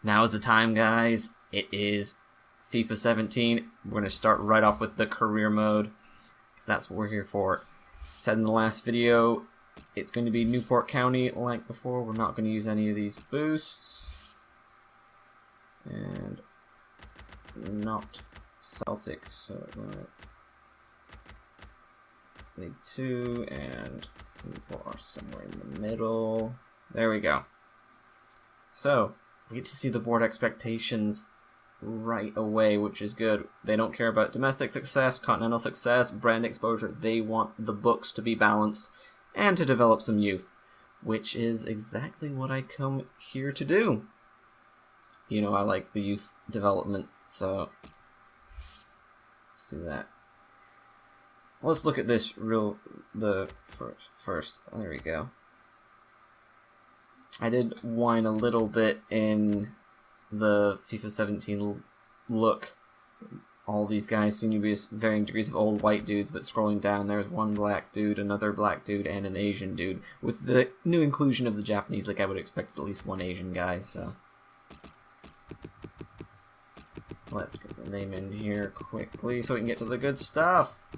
Now is the time, guys. It is FIFA 17. We're going to start right off with the career mode, because that's what we're here for. Said in the last video, it's going to be Newport County like before. We're not going to use any of these boosts. And not Celtic, so need 2, and Newport are somewhere in the middle. There we go. So, we get to see the board expectations right away, which is good. They don't care about domestic success, continental success, brand exposure. They want the books to be balanced and to develop some youth, which is exactly what I come here to do. You know, I like the youth development, so let's do that. Let's look at this first. There we go. I did whine a little bit in the FIFA 17 look. All these guys seem to be varying degrees of old white dudes, but scrolling down, there's one black dude, another black dude, and an Asian dude. With the new inclusion of the Japanese League, I would expect at least one Asian guy, so let's get the name in here quickly so we can get to the good stuff.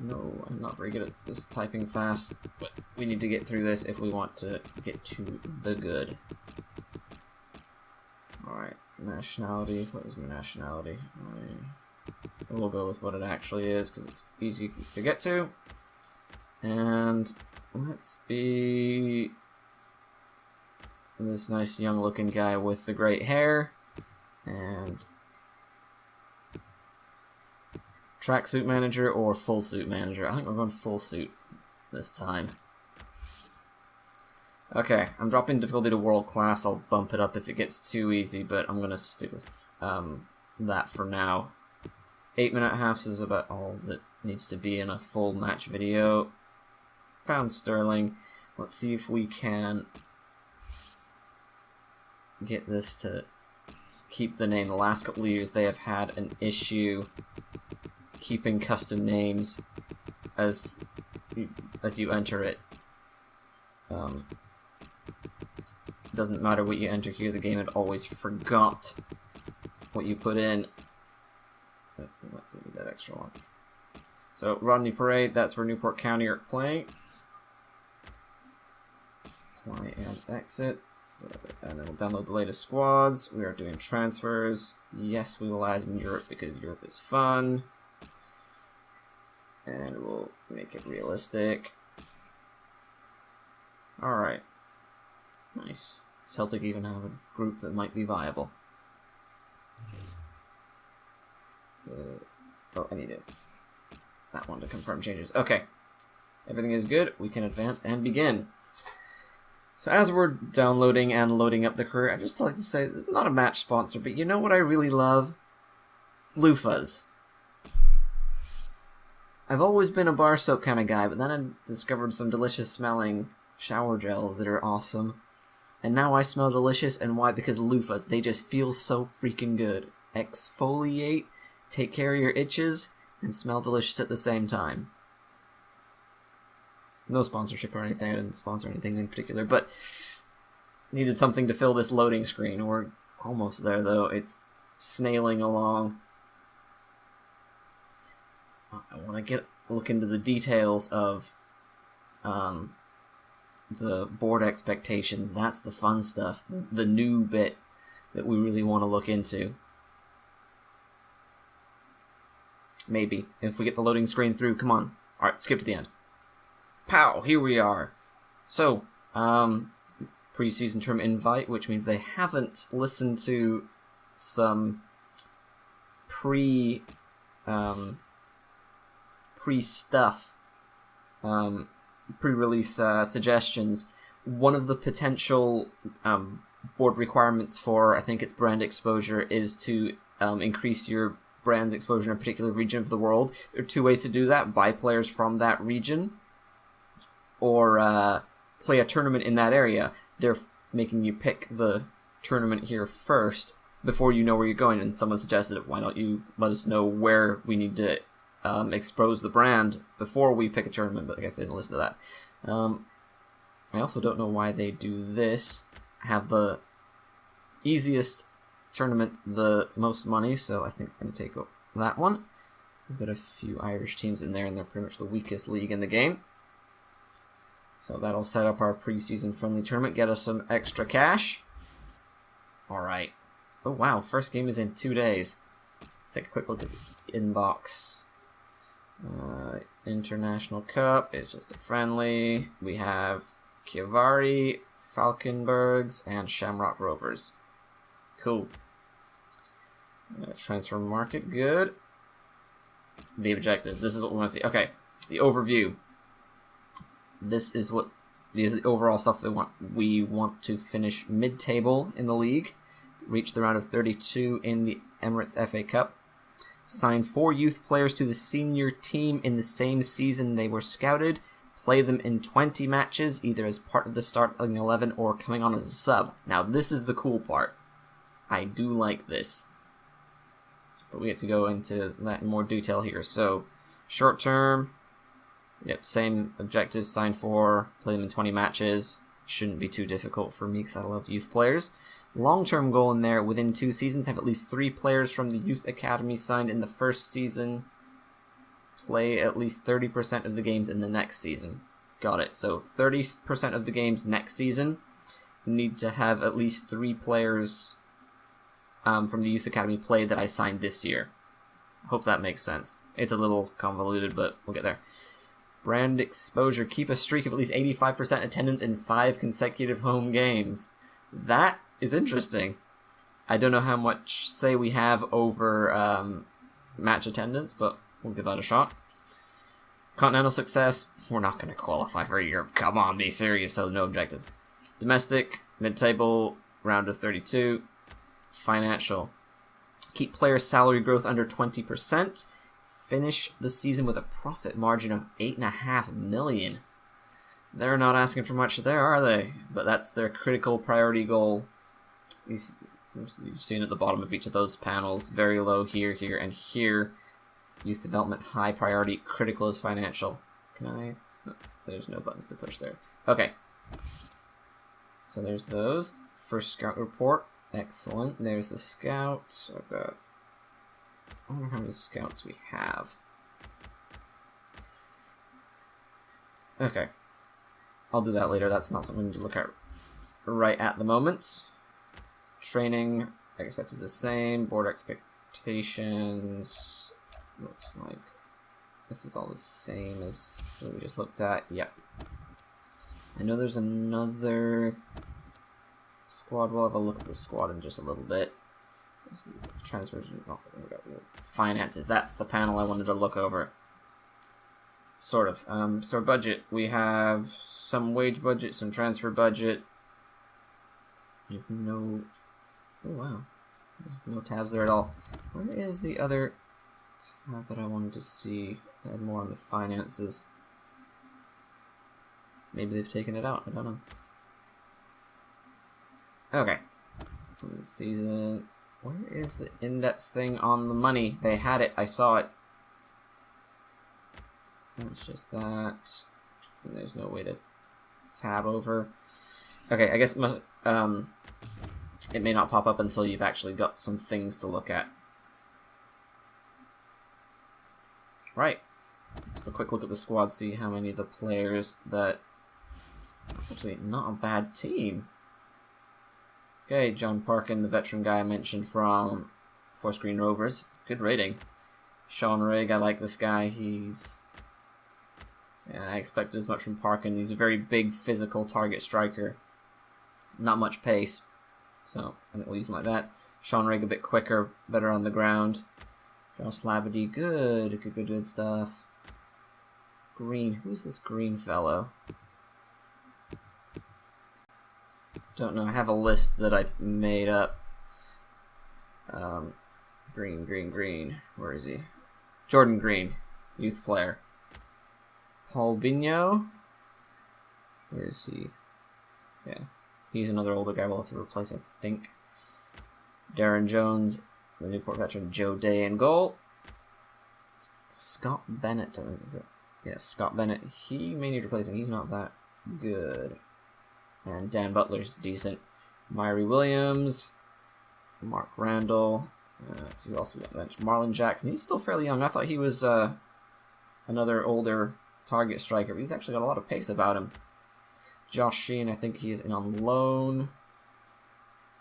No, I'm not very good at this typing fast, but we need to get through this if we want to get to the good. Alright, nationality. What is my nationality? We'll go with what it actually is, because it's easy to get to. And let's be this nice young looking guy with the great hair. And tracksuit manager or full suit manager? I think we're going full suit this time. Okay, I'm dropping difficulty to world class. I'll bump it up if it gets too easy, but I'm going to stick with that for now. 8-minute halves is about all that needs to be in a full match video. Pound sterling. Let's see if we can get this to keep the name. The last couple of years they have had an issue keeping custom names as you enter it. Doesn't matter what you enter here, the game had always forgot what you put in. That extra one. So Rodney Parade, that's where Newport County are playing. Apply and exit. So, and then we'll download the latest squads. We are doing transfers. Yes, we will add in Europe because Europe is fun. And we'll make it realistic. Alright. Nice. Celtic even have a group that might be viable. Oh, I need that one to confirm changes. Okay. Everything is good. We can advance and begin. So as we're downloading and loading up the career, I'd just like to say, not a match sponsor, but you know what I really love? loofahs. I've always been a bar soap kind of guy, but then I discovered some delicious smelling shower gels that are awesome. And now I smell delicious, and why? Because loofahs, they just feel so freaking good. Exfoliate, take care of your itches, and smell delicious at the same time. No sponsorship or anything, I didn't sponsor anything in particular, but needed something to fill this loading screen. We're almost there though, it's snailing along. I want to look into the details of the board expectations. That's the fun stuff, the new bit that we really want to look into. Maybe, if we get the loading screen through. Come on. Alright, skip to the end. Pow! Here we are. So, pre-season term invite, which means they haven't listened to some pre-stuff, pre-release suggestions. One of the potential board requirements for, I think it's brand exposure, is to increase your brand's exposure in a particular region of the world. There are two ways to do that: buy players from that region, or play a tournament in that area. They're making you pick the tournament here first before you know where you're going, and someone suggested, why don't you let us know where we need to expose the brand before we pick a tournament, but I guess they didn't listen to that. I also don't know why they do this. Have the easiest tournament, the most money, so I think I'm going to take that one. We've got a few Irish teams in there, and they're pretty much the weakest league in the game. So that'll set up our preseason friendly tournament, get us some extra cash. Alright. Oh wow, first game is in 2 days. Let's take a quick look at the inbox. International Cup, it's just a friendly. We have Chiavari, Falkenbergs, and Shamrock Rovers. Cool. Transfer market, good. The objectives, this is what we want to see. Okay, the overview. This is what the overall stuff they want. We want to finish mid-table in the league, reach the round of 32 in the Emirates FA Cup, sign 4 youth players to the senior team in the same season they were scouted, play them in 20 matches, either as part of the starting 11 or coming on as a sub. Now, this is the cool part. I do like this. But we have to go into that in more detail here. So, short term, yep, same objectives, sign 4, play them in 20 matches. Shouldn't be too difficult for me because I love youth players. Long-term goal in there, within 2 seasons, have at least 3 players from the youth academy signed in the first season. Play at least 30% of the games in the next season. Got it. So 30% of the games next season need to have at least 3 players from the youth academy play that I signed this year. Hope that makes sense. It's a little convoluted, but we'll get there. Brand exposure. Keep a streak of at least 85% attendance in 5 consecutive home games. That is interesting. I don't know how much say we have over match attendance, but we'll give that a shot. Continental success. We're not going to qualify for Europe. Come on, be serious. So no objectives. Domestic, mid-table, round of 32. Financial. Keep player salary growth under 20%. Finish the season with a profit margin of $8.5 million. They're not asking for much there, are they? But that's their critical priority goal. You've seen at the bottom of each of those panels. Very low here, here, and here. Youth development, high priority. Critical is financial. Can I? Oh, there's no buttons to push there. Okay. So there's those. First scout report. Excellent. There's the scout. I've got... I wonder how many scouts we have. Okay. I'll do that later. That's not something to look at right at the moment. Training, I expect is the same. Board expectations. Looks like this is all the same as what we just looked at. Yep. I know there's another squad. We'll have a look at the squad in just a little bit. Transfers. Oh, finances. That's the panel I wanted to look over. Sort of. So budget. We have some wage budget, some transfer budget. No. Oh wow. No tabs there at all. Where is the other tab that I wanted to see? I had more on the finances. Maybe they've taken it out. I don't know. Okay. Season. Where is the in-depth thing on the money? They had it. I saw it. It's just that. And there's no way to tab over. Okay, I guess it must, it may not pop up until you've actually got some things to look at. Right. Let's have a quick look at the squad, see how many of the players that... Actually, not a bad team. Okay, John Parkin, the veteran guy I mentioned from Forest Green Rovers. Good rating. Sean Rigg, I like this guy. He's... Yeah, I expected as much from Parkin. He's a very big physical target striker. Not much pace. So, I think we'll use him like that. Sean Rigg a bit quicker, better on the ground. Josh Labadie, good stuff. Green, who's this green fellow? Don't know, I have a list that I made up. Green. Where is he? Jordan Green, youth player. Paul Bigno. Where is he? Yeah. He's another older guy we'll have to replace, I think. Darren Jones, the Newport veteran. Joe Day in goal. Scott Bennett, I think, is it? Yeah, Scott Bennett. He may need replacing. He's not that good. And Dan Butler's decent. Myrie Williams, Mark Randall. Let's see who else we got mentioned. Marlon Jackson. He's still fairly young. I thought he was another older target striker, but he's actually got a lot of pace about him. Josh Sheen, I think he's in on loan.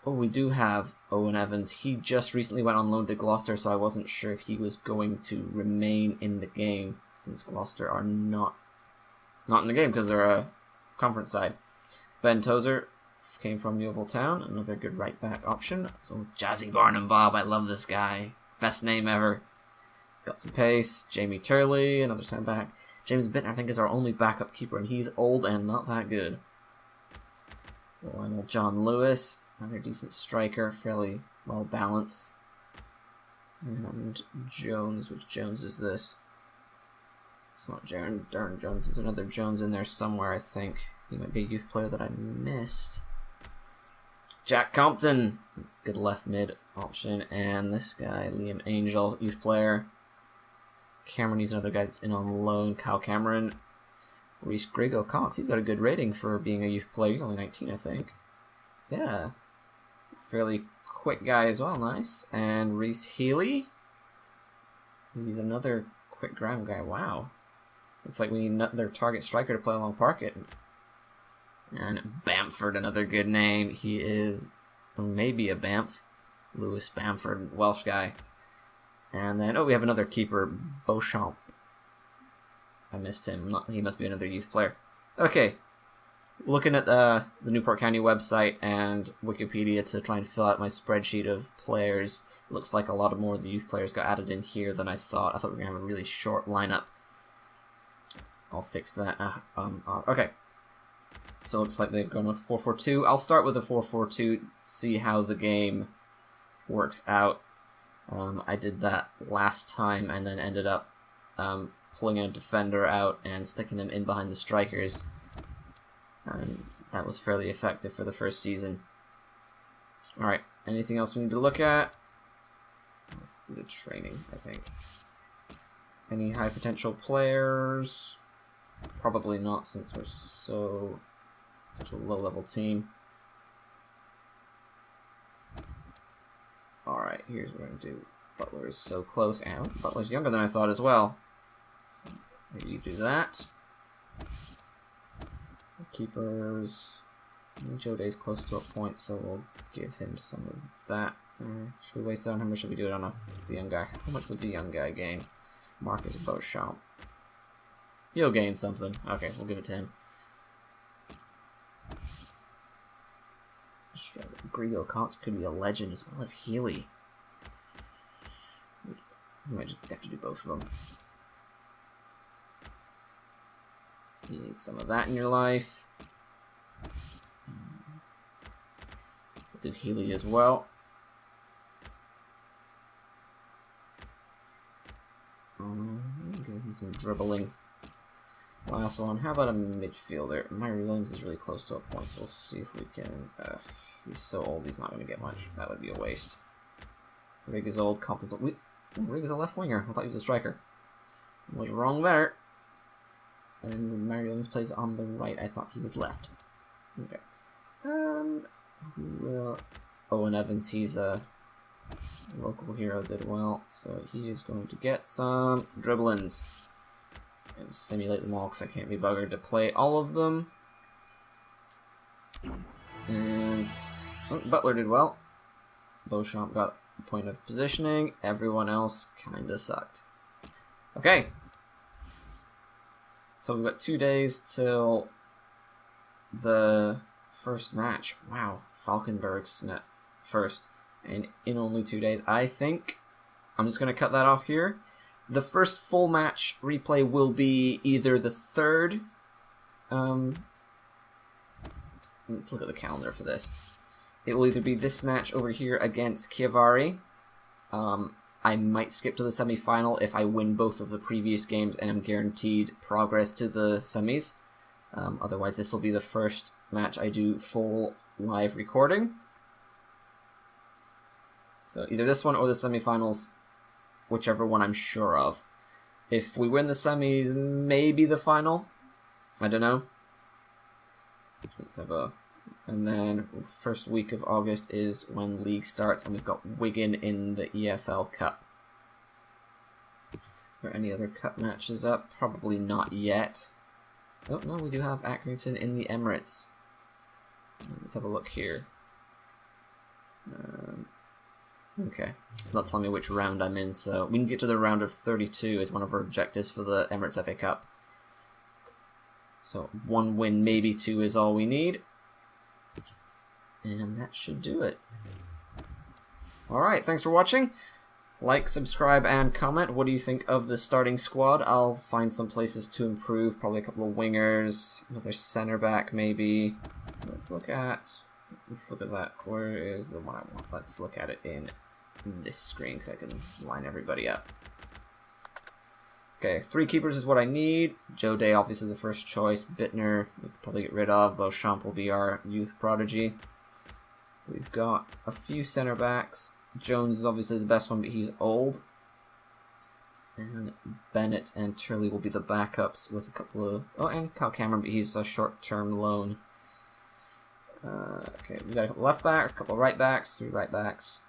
Oh, we do have Owen Evans. He just recently went on loan to Gloucester, so I wasn't sure if he was going to remain in the game, since Gloucester are not in the game because they're a conference side. Ben Tozer came from Yeovil Town, another good right-back option. So Jazzy Barnum Bob, I love this guy. Best name ever. Got some pace. Jamie Turley, another centre-back. James Bittner, I think, is our only backup keeper, and he's old and not that good. Lionel John Lewis, another decent striker, fairly well-balanced. And Jones, which Jones is this? It's not Darren Jones, there's another Jones in there somewhere, I think. He might be a youth player that I missed. Jack Compton, good left mid option, and this guy, Liam Angel, youth player. Cameron, he's another guy that's in on loan. Kyle Cameron. Reese Grigo Cox, he's got a good rating for being a youth player. He's only 19, I think. Yeah. He's a fairly quick guy as well, nice. And Reese Healy. He's another quick ground guy, wow. Looks like we need another target striker to play along Parkett. And Bamford, another good name. He is maybe a Banff. Lewis Bamford, Welsh guy. And then, we have another keeper, Beauchamp. I missed him. He must be another youth player. Okay. Looking at the Newport County website and Wikipedia to try and fill out my spreadsheet of players, it looks like a lot more of the youth players got added in here than I thought. I thought we were going to have a really short lineup. I'll fix that. Okay. So it looks like they've gone with 4-4-2. I'll start with a 4-4-2, see how the game works out. I did that last time and then ended up pulling a defender out and sticking him in behind the strikers. And that was fairly effective for the first season. Alright, anything else we need to look at? Let's do the training, I think. Any high potential players? Probably not, since we're such a low level team. Alright, here's what we're going to do. Butler is so close, and Butler's younger than I thought as well. Maybe you do that. Keepers. Joe Day's close to a point, so we'll give him some of that. Should we waste it on him, or should we do it on the young guy? How much would the young guy gain? Marcus Beauchamp. He'll gain something. Okay, we'll give it to him. Grigo Cox could be a legend as well as Healy. We might just have to do both of them. You need some of that in your life. We'll do Healy as well. Give him some dribbling. Last one. How about a midfielder? Myrie Williams is really close to a point, so we'll see if we can. He's so old, he's not going to get much. That would be a waste. Rig is old, Compton's old. Rig is a left winger. I thought he was a striker. I was wrong there. And Myrie Williams plays on the right. I thought he was left. Okay. Owen Evans, he's a local hero, did well, so he is going to get some dribblings. And simulate them all because I can't be buggered to play all of them. And Butler did well. Beauchamp got a point of positioning. Everyone else kinda sucked. Okay. So we've got 2 days till the first match. Wow, Falkenberg's net first. And in only 2 days. I think I'm just going to cut that off here. The first full match replay will be either the 3rd. Let's look at the calendar for this. It will either be this match over here against Chiavari. I might skip to the semi-final if I win both of the previous games and am guaranteed progress to the semis. Otherwise, this will be the first match I do full live recording. So either this one or the semi-finals, whichever one I'm sure of. If we win the semis, maybe the final. I don't know. Let's have a And then first week of August is when league starts, and we've got Wigan in the EFL Cup. Are there any other cup matches up? Probably not yet. Oh no, we do have Accrington in the Emirates. Let's have a look here. Okay, it's not telling me which round I'm in, so we need to get to the round of 32 as one of our objectives for the Emirates FA Cup. So 1 win, maybe 2 is all we need. And that should do it. Alright, thanks for watching. Like, subscribe, and comment. What do you think of the starting squad? I'll find some places to improve. Probably a couple of wingers, another centre back maybe. Let's look at that. Where is the one I want? Let's look at it in this screen because I can line everybody up. Okay, 3 keepers is what I need. Joe Day, obviously the first choice. Bittner, we could probably get rid of. Beauchamp will be our youth prodigy. We've got a few center backs. Jones is obviously the best one, but he's old. And Bennett and Turley will be the backups with a couple of... Oh, and Kyle Cameron, but he's a short-term loan. Okay, we got a left back, a couple of right backs, 3 right backs.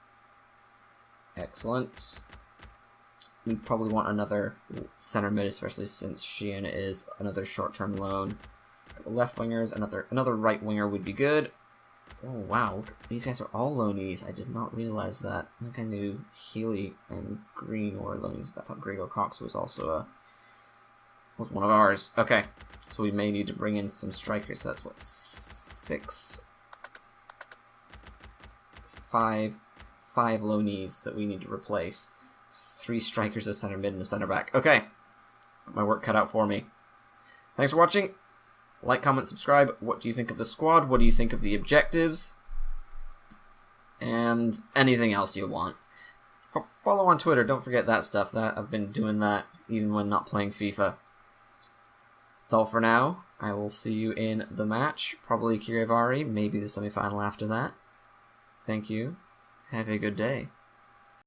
Excellent. We probably want another center mid, especially since Sheehan is another short-term loan. A couple left wingers, another right winger would be good. Oh wow, look, these guys are all loanees. I did not realize that. I think I knew Healy and Green were loanees, but I thought Gregor Cox was also was one of ours. Okay, so we may need to bring in some strikers. So that's what, 5 loanees that we need to replace. 3 strikers, a center mid, and a center back. Okay, got my work cut out for me. Thanks for watching. Like, comment, subscribe. What do you think of the squad? What do you think of the objectives? And anything else you want. Follow on Twitter. Don't forget that stuff. I've been doing that even when not playing FIFA. That's all for now. I will see you in the match. Probably Kirivari. Maybe the semi-final after that. Thank you. Have a good day.